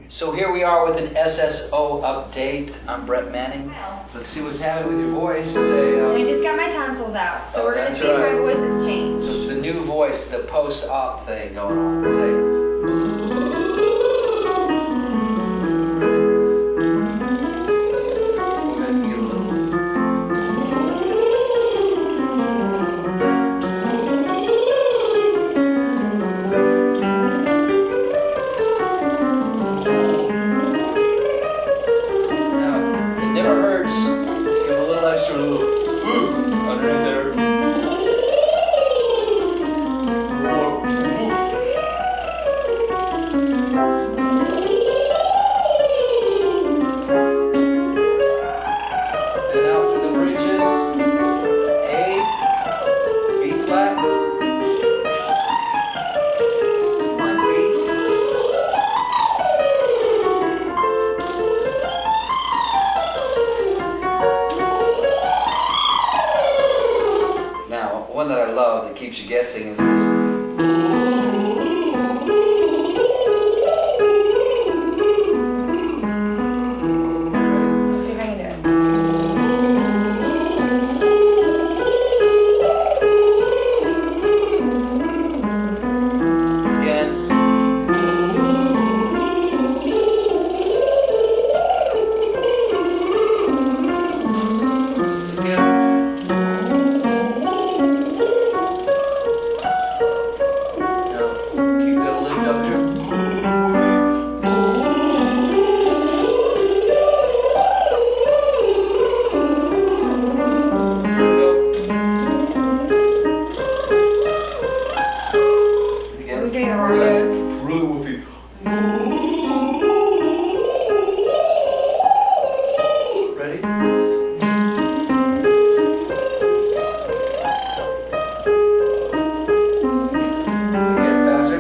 So here we are with an SSO update. I'm Brett Manning. Let's see what's happening with your voice. Say, I just got my tonsils out, so we're going to see if my voice has changed. So it's the new voice, the post-op thing going on. Say. Underneath there. And out through the bridges. A, B flat. Come on, breathe. Now, one that I love that keeps you guessing is this. Let's see if I can do it. Again. Again. I'm getting the wrong move. Really woofy. Ready? Again, faster.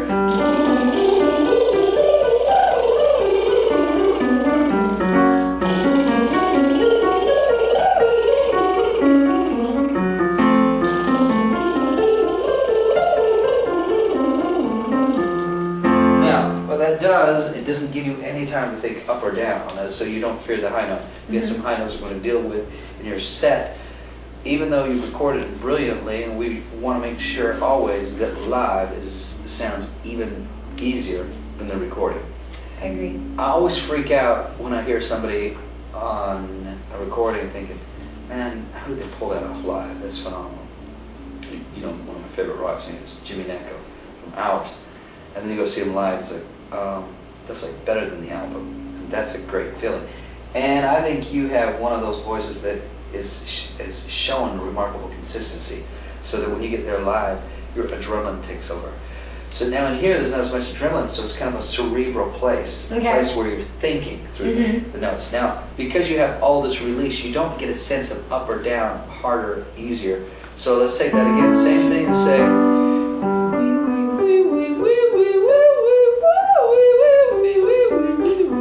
What that does, it doesn't give you any time to think up or down, so you don't fear the high note. You get some high notes you're going to deal with in your set, even though you've recorded it brilliantly, and we want to make sure always that live sounds even easier than the recording. I agree. I always freak out when I hear somebody on a recording thinking, man, how did they pull that off live? That's phenomenal. You know, one of my favorite rock singers, Jimmy Necco from Out. And then you go see him live, it's like, that's like better than the album. And that's a great feeling. And I think you have one of those voices that is showing remarkable consistency, so that when you get there live, your adrenaline takes over. So now in here, there's not as much adrenaline, so it's kind of a cerebral place, a place where you're thinking through the notes. Now, because you have all this release, you don't get a sense of up or down, harder, easier. So let's take that again, same thing, and say,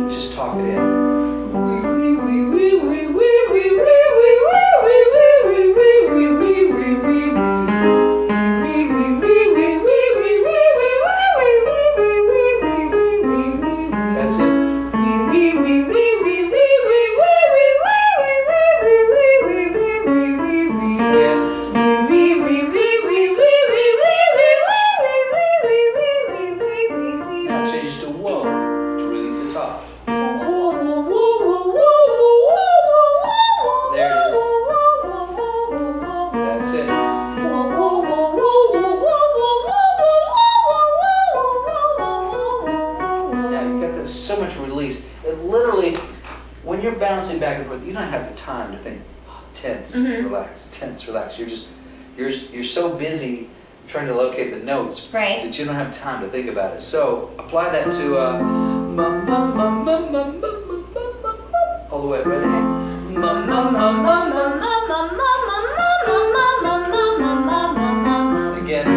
just talk it in. That's it. Now change to whoa to release the top. There it is. That's it. Now you've got this so much release. It literally, when you're bouncing back and forth, you don't have the time to think, oh, tense, relax, tense, relax. You're so busy trying to locate the notes that you don't have time to think about it. So apply that to all the way. Ready? Again.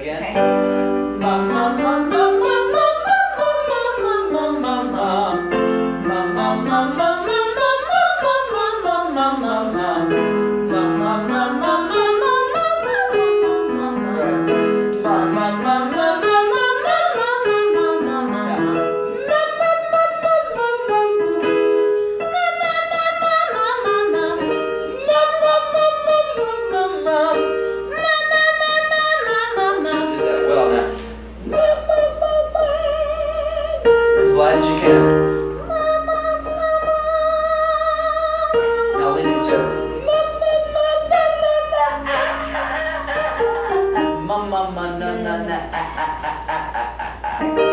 again. Okay. Ma ma ma ma ma ma ma ma ma ma ma ma ma ma ma as light as you can. Now lean into ma ma ma na na na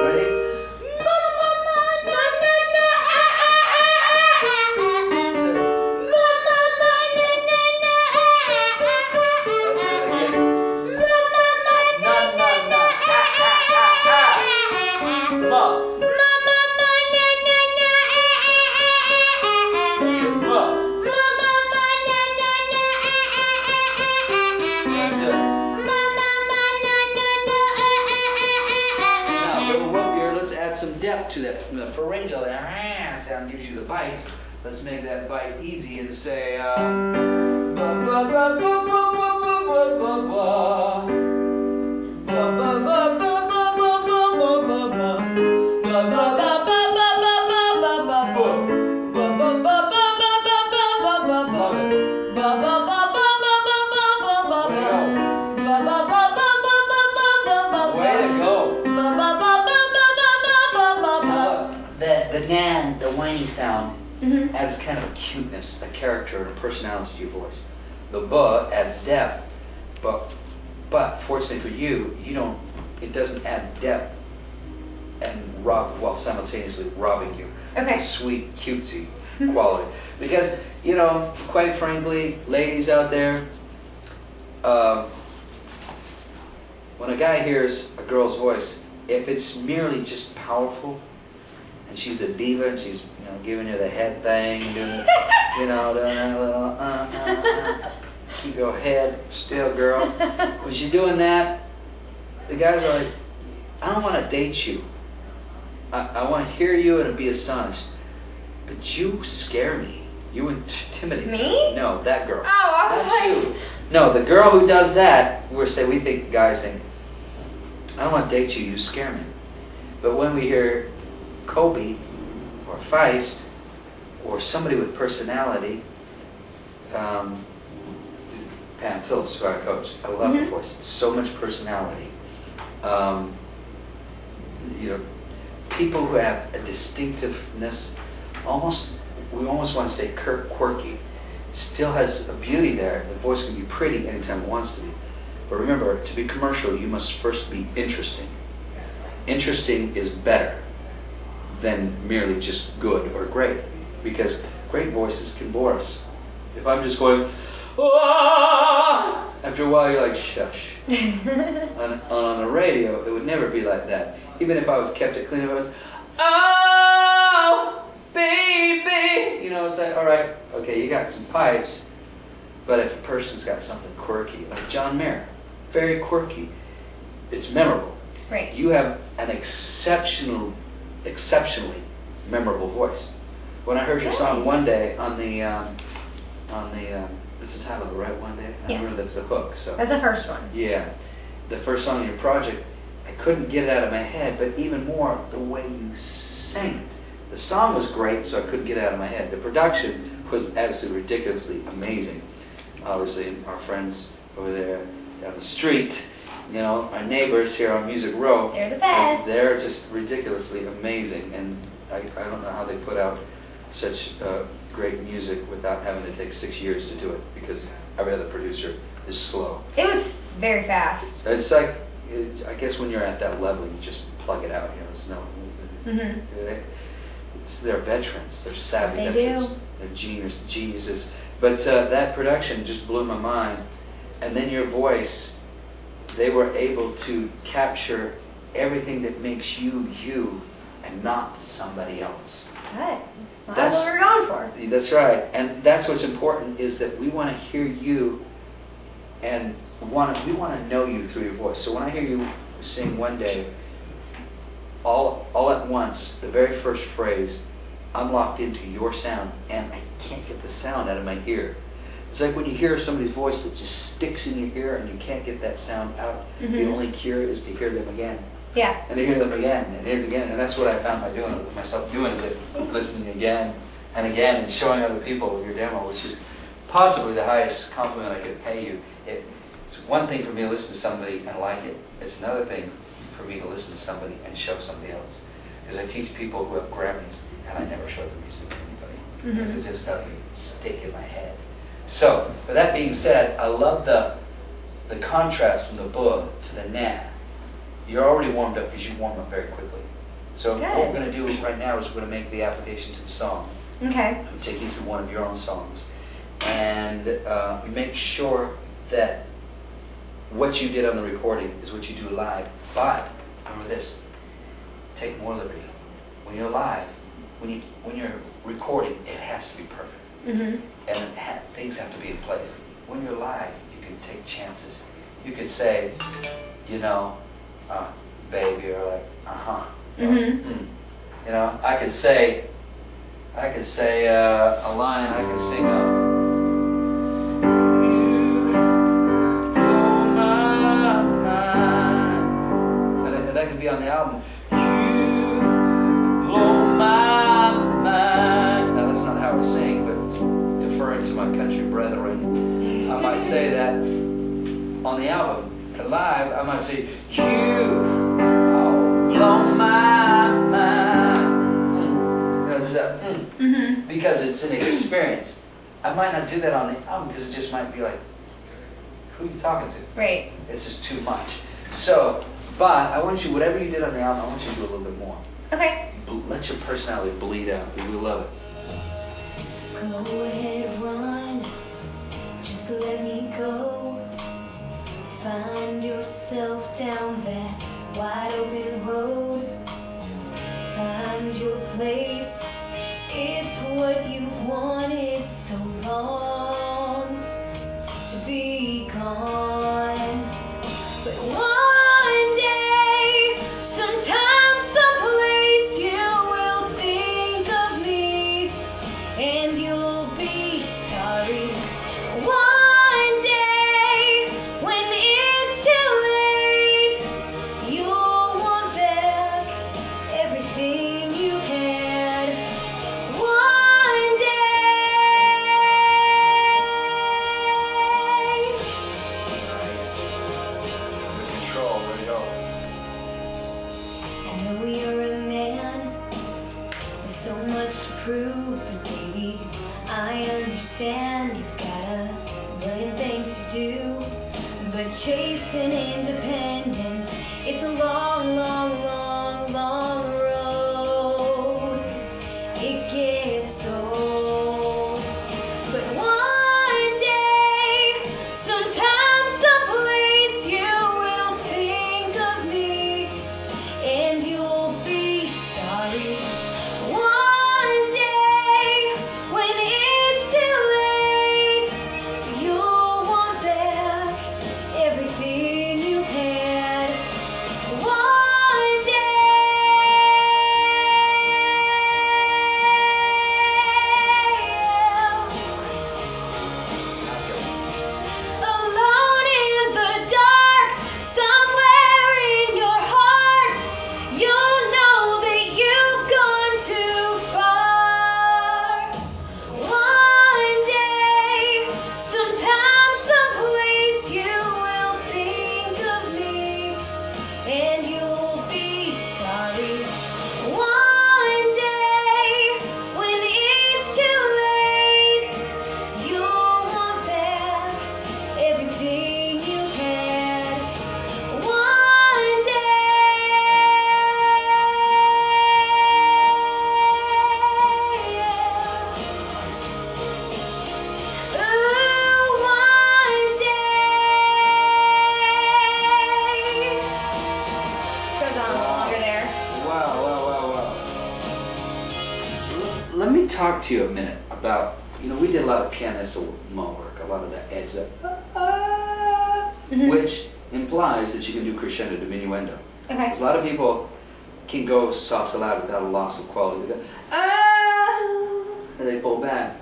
ready? Some depth to that. From the pharyngeal sound gives you the bite. Let's make that bite easy and say ba ba ba ba ba ba ba ba ba ba. Ba ba ba ba ba ba ba ba ba ba. Ba ba ba ba ba ba ba ba ba ba. Ba ba ba ba ba ba ba ba ba ba. Ba ba ba ba ba ba ba ba ba ba. Ba ba ba ba ba ba ba ba ba. Way to go. Ba ba ba ba. The whiny sound adds kind of a cuteness, a character, and a personality to your voice. The ba adds depth, but fortunately for you, it doesn't add depth and while simultaneously robbing you. Okay. The sweet, cutesy quality. Because, quite frankly, ladies out there, when a guy hears a girl's voice, if it's merely just powerful, and she's a diva, and she's giving you the head thing, doing doing that little keep your head still, girl. When she's doing that, the guys are like, I don't want to date you. I want to hear you and be astonished, but you scare me. You intimidate me. Me? No, that girl. Oh, I was Not like... you. No, the girl who does that, guys think, I don't want to date you. You scare me. But when we hear Kobe or Feist or somebody with personality, Pam Tillis, who I coach, I love her voice. So much personality. People who have a distinctiveness, we almost want to say quirky. Still has a beauty there. The voice can be pretty anytime it wants to be. But remember, to be commercial, you must first be interesting. Interesting is better than merely just good or great, because great voices can bore us. If I'm just going, ah! After a while you're like, shush. on the radio, it would never be like that. Even if I was kept it clean, if I was, oh, baby, it's like, all right, okay, you got some pipes, but if a person's got something quirky, like John Mayer, very quirky, it's memorable. Right. You have an exceptionally memorable voice. When I heard your song one day on the it's the title of it, right? One Day. I remember that's the hook. So that's the first one. Yeah, the first song in your project, I couldn't get it out of my head, but even more the way you sang it. The song was great, so I couldn't get it out of my head. The production was absolutely ridiculously amazing. Obviously, our friends over there down the street, our neighbors here on Music Row, they're the best. They're just ridiculously amazing, and I don't know how they put out such great music without having to take 6 years to do it, because every other producer is slow. It was very fast. It's like, I guess when you're at that level, you just plug it out. It's no. They're veterans. They're savvy veterans. They're geniuses. But that production just blew my mind. And then your voice, they were able to capture everything that makes you, you, and not somebody else. Good. Well, that's what we're going for. That's right. And that's what's important, is that we want to hear you, and we want to know you through your voice. So when I hear you sing one day, all at once, the very first phrase, I'm locked into your sound, and I can't get the sound out of my ear. It's like when you hear somebody's voice that just sticks in your ear and you can't get that sound out. The only cure is to hear them again. Yeah. And to hear them again and hear them again. And that's what I found myself doing is listening again and again and showing other people your demo, which is possibly the highest compliment I could pay you. It's one thing for me to listen to somebody and like it. It's another thing for me to listen to somebody and show somebody else. Because I teach people who have Grammys and I never show the music to anybody. Because it just doesn't stick in my head. So, with that being said, I love the contrast from the buh to the nah. You're already warmed up because you warm up very quickly. So what we're going to do right now is we're going to make the application to the song. Okay. I'm taking you through one of your own songs. And we make sure that what you did on the recording is what you do live. But, remember this, take more liberty. When you're live, when you're recording, it has to be perfect. And things have to be in place. When you're live, you can take chances. You could say, you know, baby, or like, You know, I could say a line. I could sing you blow my mind, and that could be on the album. You blow my mind. Now that's not how I sing, but deferring to my country brethren, I might say that on the album. And live, I might say, you blow my mind. Notice that? Because it's an experience. I might not do that on the album because it just might be like, who are you talking to? Right. It's just too much. So, but I want you, whatever you did on the album, I want you to do a little bit more. Okay. Let your personality bleed out. We will love it. Go ahead, run. Just let me go. Find yourself down that wide open road. Find your place. It's what you've wanted so long to be gone. But one day, sometime, someplace, you will think of me and you'll be sorry. One day, when it's too late, you'll want back everything you had. One day. Nice. Under control. There we go. I know you're a man with so much to prove, but baby, I understand you've got a million things to do. But chasing independence, it's a long, long, long, long road. It gets old. But one day, sometime, someplace, you will think of me and you'll be sorry. One day, when it's too late, you'll want back everything you had. One day. Alone in the dark, somewhere in your heart, you'll know that you've gone too far. One day, sometime, someplace, you will think of me and you'll be sorry. One day, when it's too late, you'll want back everything you had. One day. Ooh, one day. Goes on a little longer there. Wow. Let me talk to you a minute about, we did a lot of pianissimo work, a lot of that edge, that which implies that you can do crescendo diminuendo. Okay. Because a lot of people can go soft to loud without a loss of quality. They go, ah, and they pull back.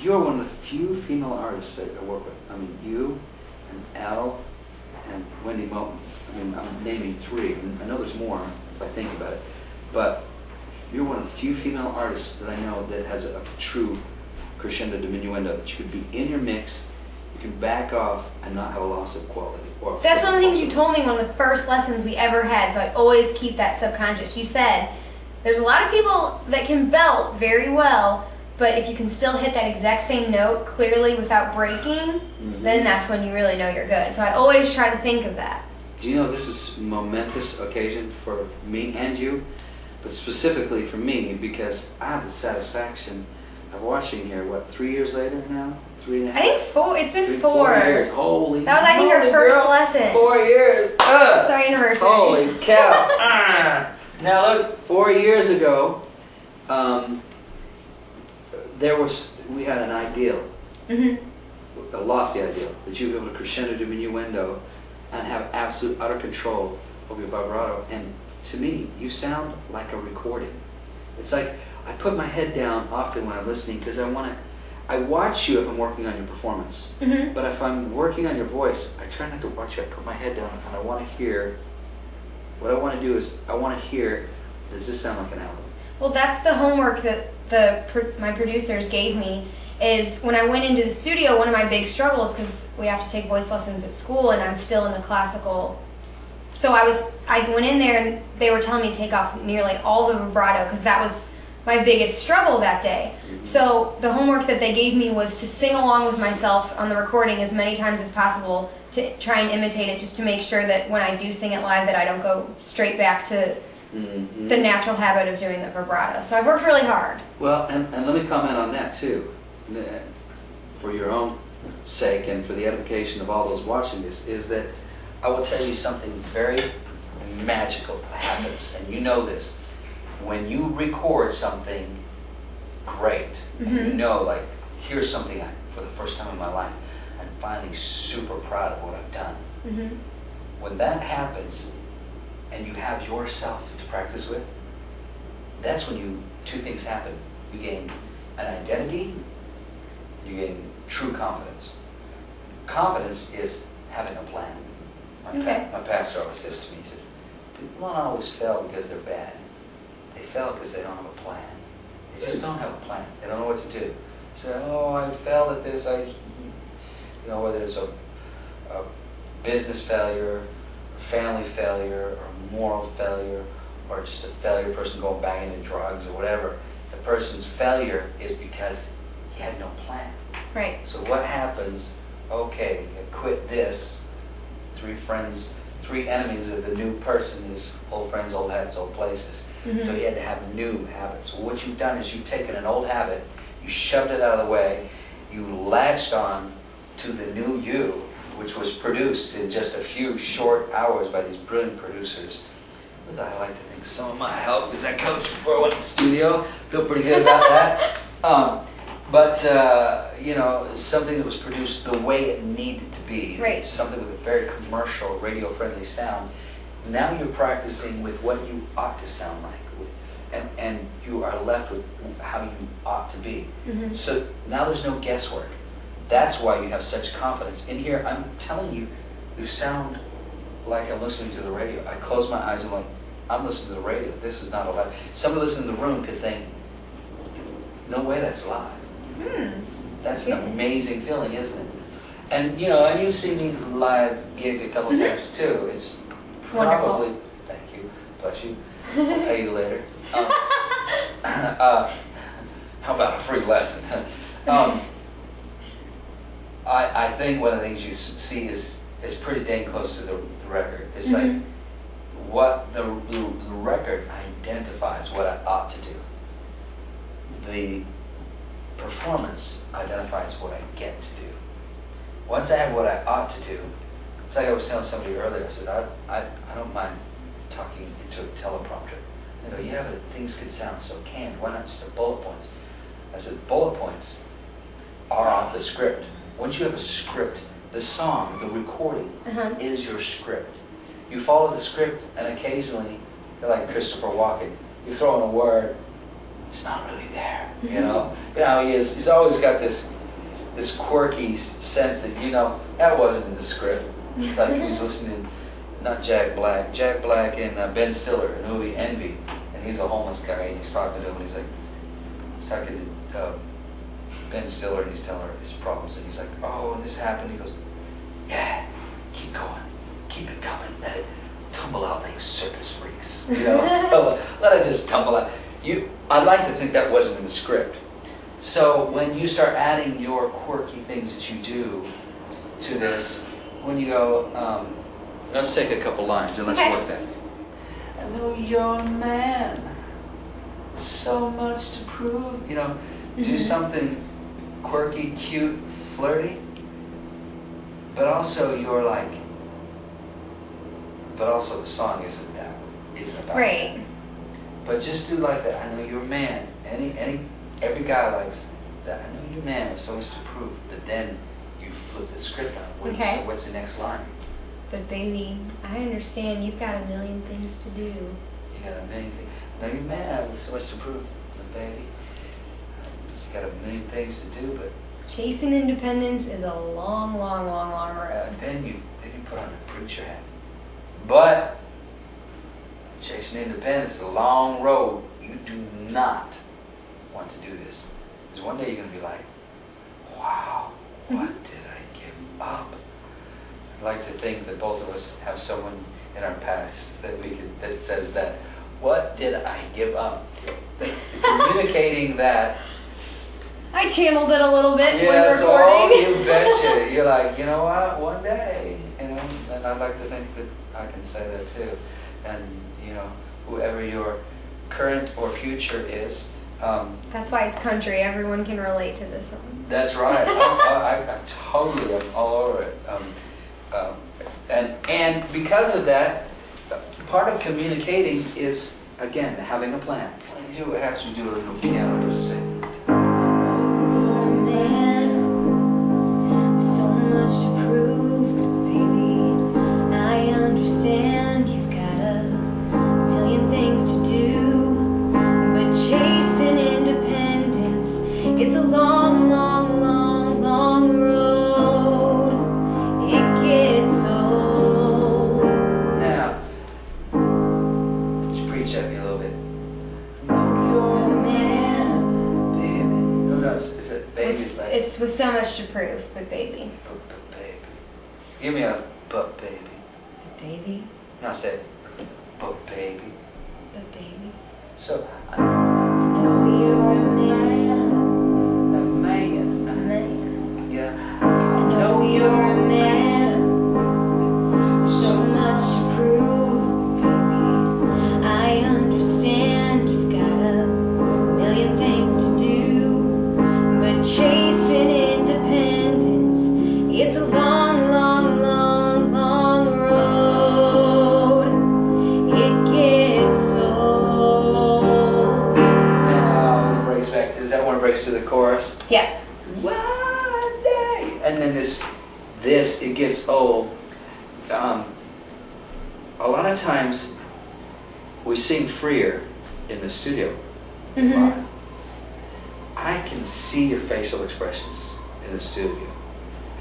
You're one of the few female artists that I work with. I mean, you and Elle and Wendy Moten. I mean, I'm naming 3. And I know there's more if I think about it. But you're one of the few female artists that I know that has a true crescendo diminuendo, that you could be in your mix, you can back off and not have a loss of quality. Or That's one of the things you told me one of the first lessons we ever had, so I always keep that subconscious. You said, there's a lot of people that can belt very well, but if you can still hit that exact same note clearly without breaking, then that's when you really know you're good. So I always try to think of that. Do you know this is a momentous occasion for me and you, but specifically for me, because I have the satisfaction of watching here, what, 3 years later now? 3.5? I think 4, it's been 4. 4 years, holy That was, I think, our moly, first girl. lesson. 4 years, It's our anniversary. holy cow. Now look, 4 years ago, we had an ideal, a lofty ideal, that you'd be able to crescendo diminuendo and have absolute utter control of your vibrato. And to me, you sound like a recording. It's like I put my head down often when I'm listening because I watch you if I'm working on your performance. But if I'm working on your voice, I try not to watch you. I put my head down and I want to hear. What I want to do is I want to hear, does this sound like an album? Well, that's the homework that my producers gave me. Is when I went into the studio, one of my big struggles, because we have to take voice lessons at school, and I'm still in the classical. So I went in there and they were telling me to take off nearly all the vibrato because that was my biggest struggle that day. So the homework that they gave me was to sing along with myself on the recording as many times as possible to try and imitate it, just to make sure that when I do sing it live that I don't go straight back to the natural habit of doing the vibrato. So I've worked really hard. Well, and let me comment on that too, for your own sake and for the edification of all those watching this, is that I will tell you something very magical happens, and you know this. When you record something great, and you know, like, here's something for the first time in my life, I'm finally super proud of what I've done. When that happens, and you have yourself to practice with, that's when two things happen. You gain an identity, you gain true confidence. Confidence is having a plan. My pastor always says to me, he says, people don't always fail because they're bad. They fail because they don't have a plan. They just don't have a plan. They don't know what to do. Say, oh, I failed at this. Whether it's a business failure, a family failure, or a moral failure, or just a failure person going back into drugs or whatever. The person's failure is because he had no plan. Right. So what happens? Okay, I quit this. 3 enemies of the new person is old friends, old habits, old places. So he had to have new habits. Well, what you've done is you've taken an old habit, you shoved it out of the way, you latched on to the new you, which was produced in just a few short hours by these brilliant producers. With I like to think some of my help, because I coached before I went to the studio. Feel pretty good about that. But something that was produced the way it needed to be. Right. Something with a very commercial, radio-friendly sound. Now you're practicing with what you ought to sound like, and you are left with how you ought to be. So now there's no guesswork. That's why you have such confidence. In here, I'm telling you, you sound like I'm listening to the radio. I close my eyes and I'm like, I'm listening to the radio. This is not a live. Somebody listening in the room could think, no way that's live. That's an amazing feeling, isn't it? And and you've seen me live gig a couple times too. It's probably, wonderful. Thank you, bless you. I'll pay you later. How about a free lesson? I think one of the things you see is pretty dang close to the record. It's like what the record identifies what I ought to do. The performance identifies what I get to do. Once I have what I ought to do, it's like I was telling somebody earlier, I said, I don't mind talking into a teleprompter. They go, yeah, but things could sound so canned. Why not just the bullet points? I said, bullet points are off the script. Once you have a script the song, the recording, Uh-huh. is your script. You follow the script, and occasionally, you're like Christopher Walken, you throw in a word, it's not really there, you know? He's always got this quirky sense that, that wasn't in the script. It's like he was listening, not Jack Black and Ben Stiller in the movie Envy, and he's a homeless guy, and he's talking to him, and he's talking to Ben Stiller, and he's telling her his problems, and he's like, oh, and this happened. He goes, yeah, keep going, keep it coming, let it tumble out like circus freaks, let it just tumble out. I'd like to think that wasn't in the script. So when you start adding your quirky things that you do to this, when you go, let's take a couple lines and let's work that. I know you're a man, so much to prove, do something quirky, cute, flirty, but also the song isn't about Right. that. But just do like that. I know you're a man. Every guy likes that. I know you're a man with so much to prove. But then you flip the script on. Okay. So what's the next line? But baby, I understand you've got a million things to do. You got a million things. I know you're a man with so much to prove. But baby, you got a million things to do. But Chasing independence is a long, long, long, long road. then you put on a preacher hat. But chasing independence is a long road. You do not want to do this. Because one day you're going to be like, wow, what did I give up? I'd like to think that both of us have someone in our past that says that. What did I give up? Communicating that. I channeled it a little bit when Yeah, so recording. you betcha. You're like, you know what? One day, and I'd like to think that I can say that too. And whoever your current or future is. That's why it's country. Everyone can relate to this one. That's right. I totally am all over it. And because of that, part of communicating is, again, having a plan. You have to do a little piano to sing. So much to prove, baby. I understand you've got a million things to do, but chasing independence, it's a long, long, long, long road. It gets old. Now, just preach at me a little bit. You're a man, baby. No, is it baby? It's with so much to prove, but baby. But baby. Give me a but baby. But baby. Now say, but baby. But baby. So, I know you're a man, a man. a man. Yeah. I know you're a man, so much to prove, baby. I understand you've got a million things to do, but chasing independence, it's a long, long, long, long road. It gets old. Now, it breaks back to, is that one breaks to the chorus? Yeah. One day. And then this, it gets old. A lot of times, we sing freer in the studio. Mhm. I can see your facial expressions in the studio.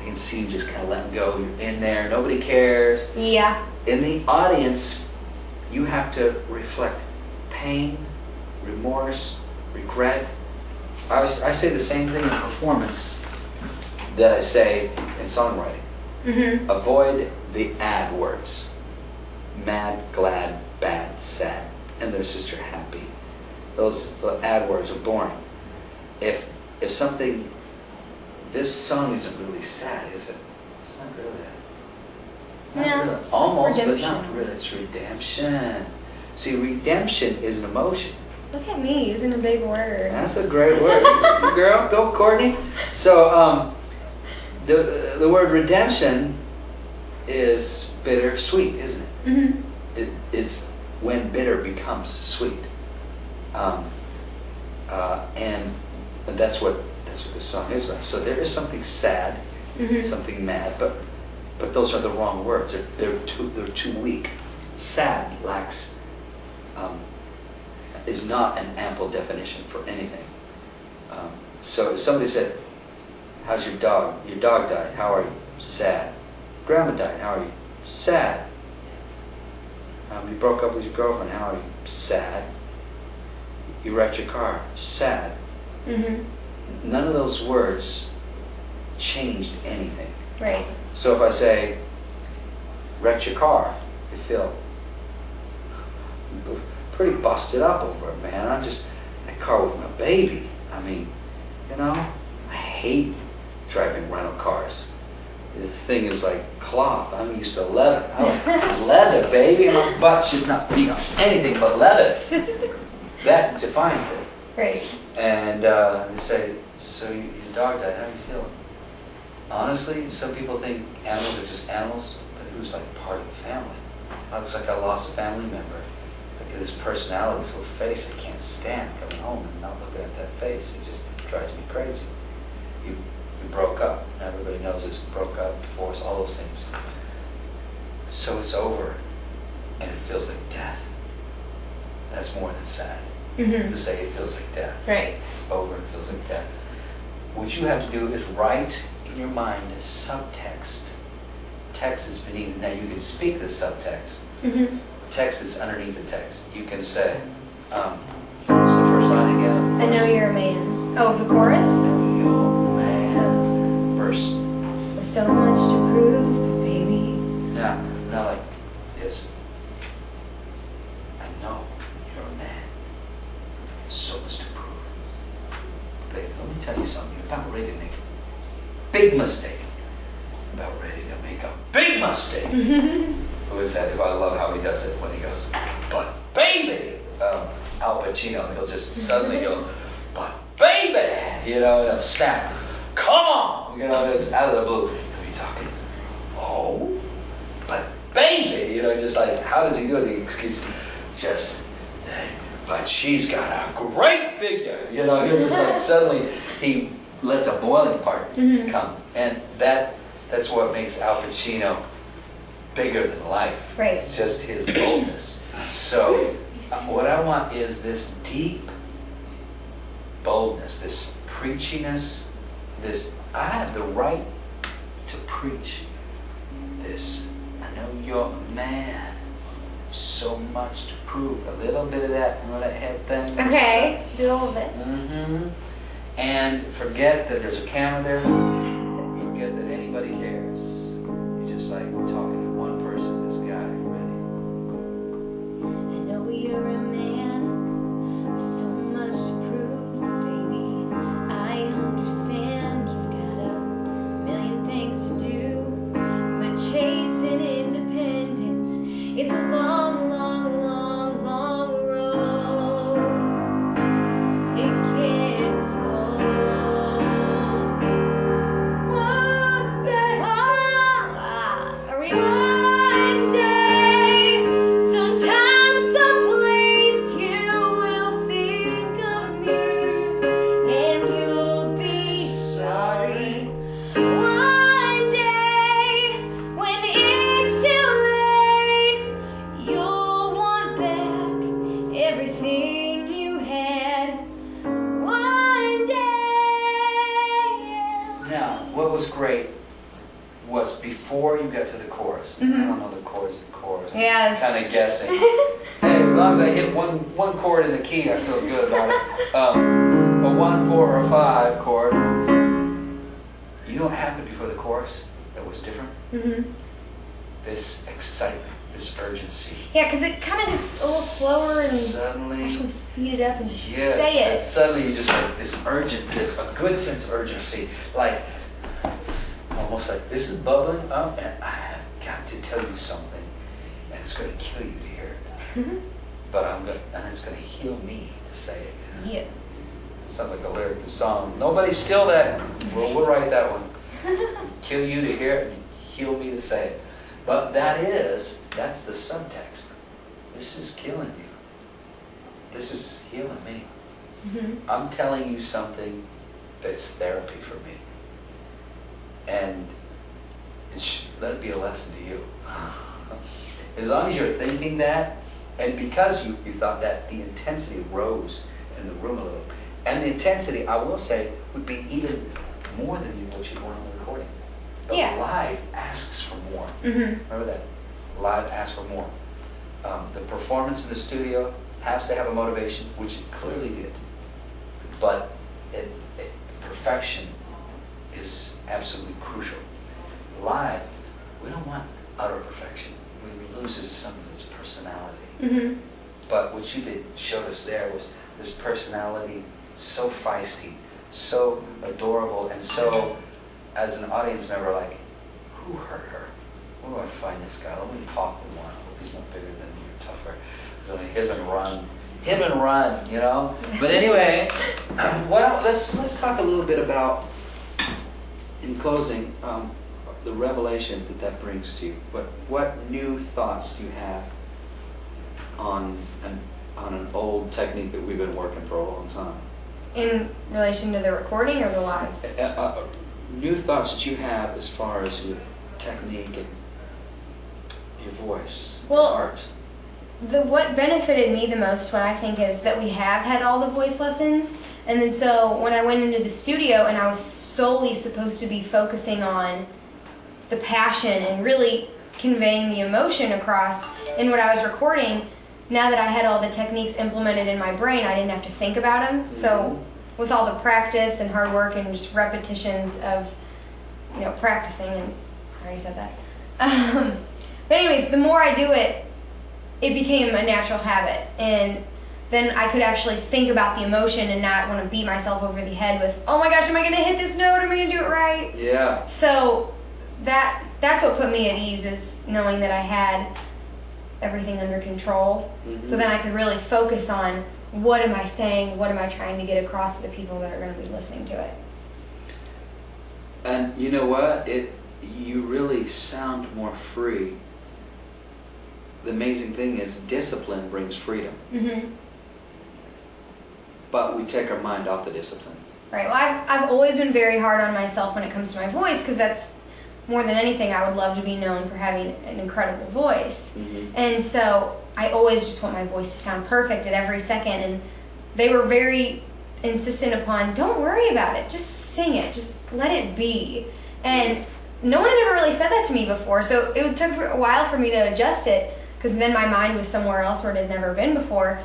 I can see you just kind of letting go. You're in there. Nobody cares. Yeah. In the audience, you have to reflect pain, remorse, regret. I say the same thing in performance that I say in songwriting. Mhm. Avoid the ad words. Mad, glad, bad, sad. And their sister happy. Those ad words are boring. If something, this song isn't really sad, is it? It's not really that. Not No, really. it's Almost, but redemption. not really. It's redemption. See, redemption is an emotion. Look at me using a big word. That's a great word. Girl, go Courtney. So, the word redemption is bitter-sweet, isn't it? Mhm. It's when bitter becomes sweet. And that's what this song is about. So there is something sad something mad, but those are the wrong words. They're too weak. Sad lacks is not an ample definition for anything. So if somebody said, "How's your dog? Your dog died. How are you?" Sad. Grandma died. How are you? Sad. You broke up with your girlfriend. How are you? Sad. You wrecked your car. Sad. None of those words changed anything. Right. So if I say, "Wrecked your car," you feel pretty busted up over it, man. That car was my baby. I mean, I hate driving rental cars. The thing is like cloth. I'm used to leather. I like leather, baby. My butt should not be on anything but leather. That defines it. Right. And they say, "So your dog died. How do you feel?" Honestly, some people think animals are just animals, but it was like part of the family. It looks like I lost a family member. Look at his personality, this little face. I can't stand coming home and not looking at that face. It just drives me crazy. You broke up. Everybody knows this. Broke up, divorce, all those things. So it's over, and it feels like death. That's more than sad. To say it feels like death. Right. It's over, it feels like death. What you have to do is write in your mind a subtext. Text is beneath. Now you can speak the subtext. Text is underneath the text. You can say, what's the first line again? I know you're a man. Oh, the chorus? Yo, man. Verse. With so much to prove, baby. Now like this. I know you're a man. So much to prove. Baby, let me tell you something. You're about ready to make a big mistake. About ready to make a big mistake. Who is that? I love how he does it when he goes, "But baby!" Al Pacino, he'll just suddenly go, "But baby!" And he'll snap. "Come on!" It's out of the blue. He'll be talking, "Oh, but baby!" Just like, how does he do it? He's just, "But she's got a great figure." He'll just like, suddenly he lets a boiling part come. And that's what makes Al Pacino bigger than life. Right. It's just his boldness. So what I want is this deep boldness, this preachiness, I have the right to preach this. I know you're a man. So much to prove. A little bit of that, that head thing. Okay. Do a little bit. And forget that there's a camera there. Forget that anybody cares. You're just like talking to one person, this guy. Ready? I know you're a man with so much to prove, baby. I understand you've got a million things to do, but chasing independence, it's a long, long, long, long road. It gets old. One day, one day, sometime, someplace, you will think of me, and you'll be sorry. One day, when it's too late, you'll want back everything you had. One day. Now, what was great was before you got to the chorus. I don't know the chords and chords. I'm Yeah, just kind of guessing. Hey, as long as I hit one chord in the key, I feel good about it. A 1, 4, or a 5 chord. You know what happened before the chorus that was different? This excitement, this urgency. Yeah, because it kind of is a little slower and Suddenly, I should speed it up and just yes, say and it. suddenly you just like this urgent, there's a good sense of urgency, like almost like this is bubbling up, and I have got to tell you something, and it's going to kill you to hear it, but and it's going to heal me to say it. Yeah. It sounds like the lyric to the song. Nobody steal that. We'll write that one. Kill you to hear it, and heal me to say it. But that's the subtext. This is killing you. This is healing me. I'm telling you something that's therapy for me. and let it be a lesson to you. As long as you're thinking that, and because you thought that, the intensity rose in the room a little. And the intensity, I will say, would be even more than what you want on the recording. But Yeah. live asks for more. Mhm. Remember that? Live asks for more. The performance in the studio has to have a motivation, which it clearly did. But perfection is absolutely crucial. Live, we don't want utter perfection. It loses some of its personality. Mhm. But what you showed us there was this personality, so feisty, so adorable, and so, as an audience member, like, who hurt her? Where do I find this guy? Let me talk with one. I hope he's not bigger than me or tougher. So hit and run. Hit and run, you know? But anyway, let's talk a little bit about, in closing, the revelation that brings to you. What new thoughts do you have on an old technique that we've been working for a long time? In relation to the recording or the live? New thoughts that you have as far as your technique and your voice, Well, your art. What benefited me the most, what I think, is that we have had all the voice lessons, and then so when I went into the studio and I was solely supposed to be focusing on the passion and really conveying the emotion across in what I was recording, now that I had all the techniques implemented in my brain, I didn't have to think about them. So with all the practice and hard work and just repetitions of, practicing, and I already said that. But anyways, the more I do it, it became a natural habit, and then I could actually think about the emotion and not want to beat myself over the head with, oh my gosh, am I going to hit this note? Am I going to do it right? Yeah. So that's what put me at ease, is knowing that I had everything under control. Mhm. So then I could really focus on, what am I saying? What am I trying to get across to the people that are going to be listening to it? And you know what? You really sound more free. The amazing thing is, discipline brings freedom. Mm-hmm. But we take our mind off the discipline. Right. Well, I've always been very hard on myself when it comes to my voice, because that's more than anything, I would love to be known for having an incredible voice. Mm-hmm. And so I always just want my voice to sound perfect at every second. And they were very insistent upon, don't worry about it, just sing it, just let it be. And no one had ever really said that to me before, so it took a while for me to adjust it, because then my mind was somewhere else where it had never been before.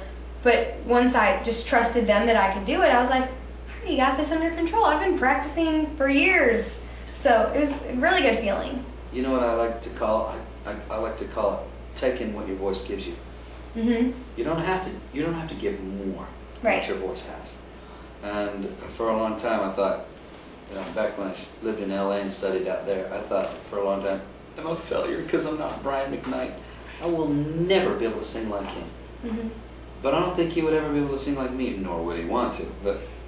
But once I just trusted them that I could do it, I was like, I already got this under control. I've been practicing for years. So it was a really good feeling. You know what I like to call? I like to call it taking what your voice gives you. Mm-hmm. You don't have to give more than Right. what your voice has. And for a long time, I thought, back when I lived in LA and studied out there, I thought for a long time, I'm a failure because I'm not Brian McKnight. I will never be able to sing like him. Mm-hmm. But I don't think he would ever be able to sing like me, nor would he want to.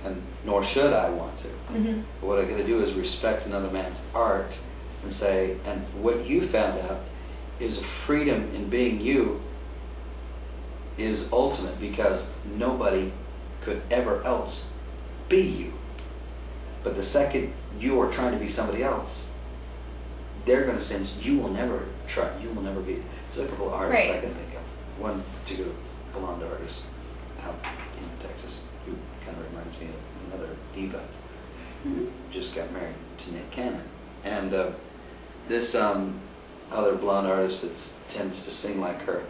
And nor should I want to. Mm-hmm. But what I got to do is respect another man's art and say, and what you found out is a freedom in being you is ultimate, because nobody could ever else be you. But the second you are trying to be somebody else, they're going to sense you will never try, you will never be. There's a couple of artists Right. I can think of. One particular blonde artist out in Texas who kind of reminds me of another diva who just got married to Nick Cannon. And this other blonde artist that tends to sing like her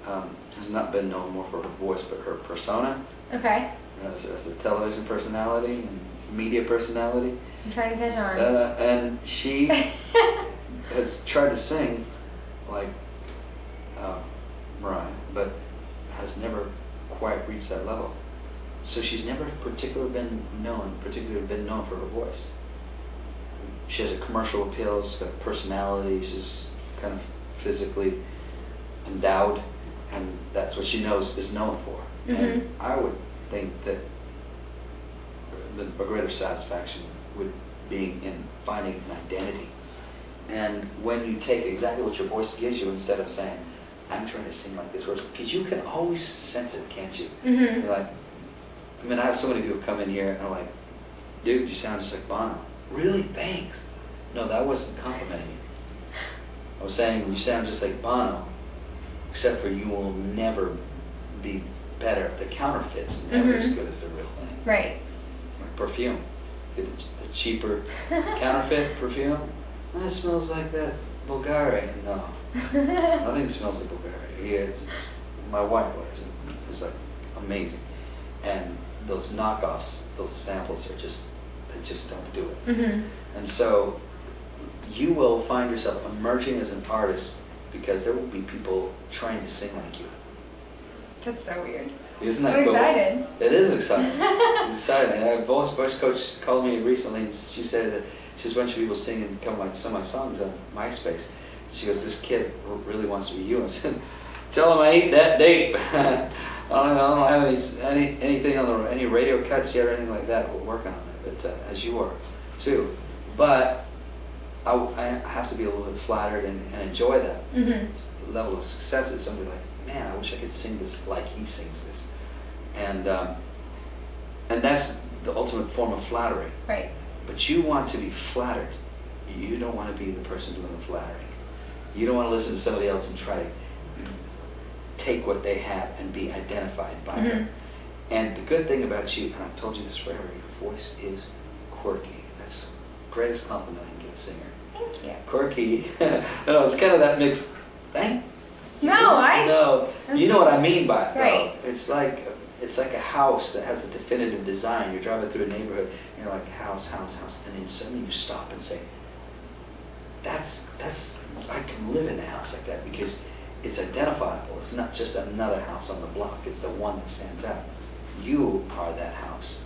has not been known more for her voice, but her persona, Okay. as a television personality and media personality. I'm trying to catch on. And she has tried to sing like Mariah, but has never quite reached that level. So she's never particularly been known for her voice. She has a commercial appeal, she's got a personality, she's kind of physically endowed, and that's what she is known for. Mm-hmm. And I would think that a greater satisfaction would be in finding an identity. And when you take exactly what your voice gives you, instead of saying, I'm trying to sing like this, because you can always sense it, can't you? Mm-hmm. You're like, I have so many people come in here and are like, dude, you sound just like Bono. Really? Thanks. No, that wasn't complimenting you. I was saying, you sound just like Bono, except for you will never be better. The counterfeit's never as good as the real thing. Right. Like perfume. Get the cheaper counterfeit perfume. It smells like that Bulgari. No, nothing smells like Bulgari. Yeah, my wife wears it. It's like amazing. And those knockoffs, those samples are just, they just don't do it. And so you will find yourself emerging as an artist because there will be people trying to sing like you. That's so weird. Isn't that I'm cool? excited. It is exciting. It's exciting. A voice coach called me recently and she said that she's a bunch of people singing some of my songs on MySpace. She goes, this kid really wants to be you. I said, tell him I ate that date. I don't have anything on any radio cuts yet or anything like that. We're working on it, but as you are too. But I have to be a little bit flattered and enjoy that level of success that somebody like, man, I wish I could sing this like he sings this. And that's the ultimate form of flattery. Right. But you want to be flattered. You don't want to be the person doing the flattering. You don't want to listen to somebody else and try to take what they have and be identified by them. And the good thing about you, and I've told you this forever, your voice is quirky. That's the greatest compliment I can give a singer. Thank you. Quirky. No, it's kind of that mixed thing. No, you know what I mean by it, though. Right. It's like a house that has a definitive design. You're driving through a neighborhood, and you're like, house, and then suddenly you stop and say, that's I can live in a house like that because it's identifiable. It's not just another house on the block. It's the one that stands out. You are that house.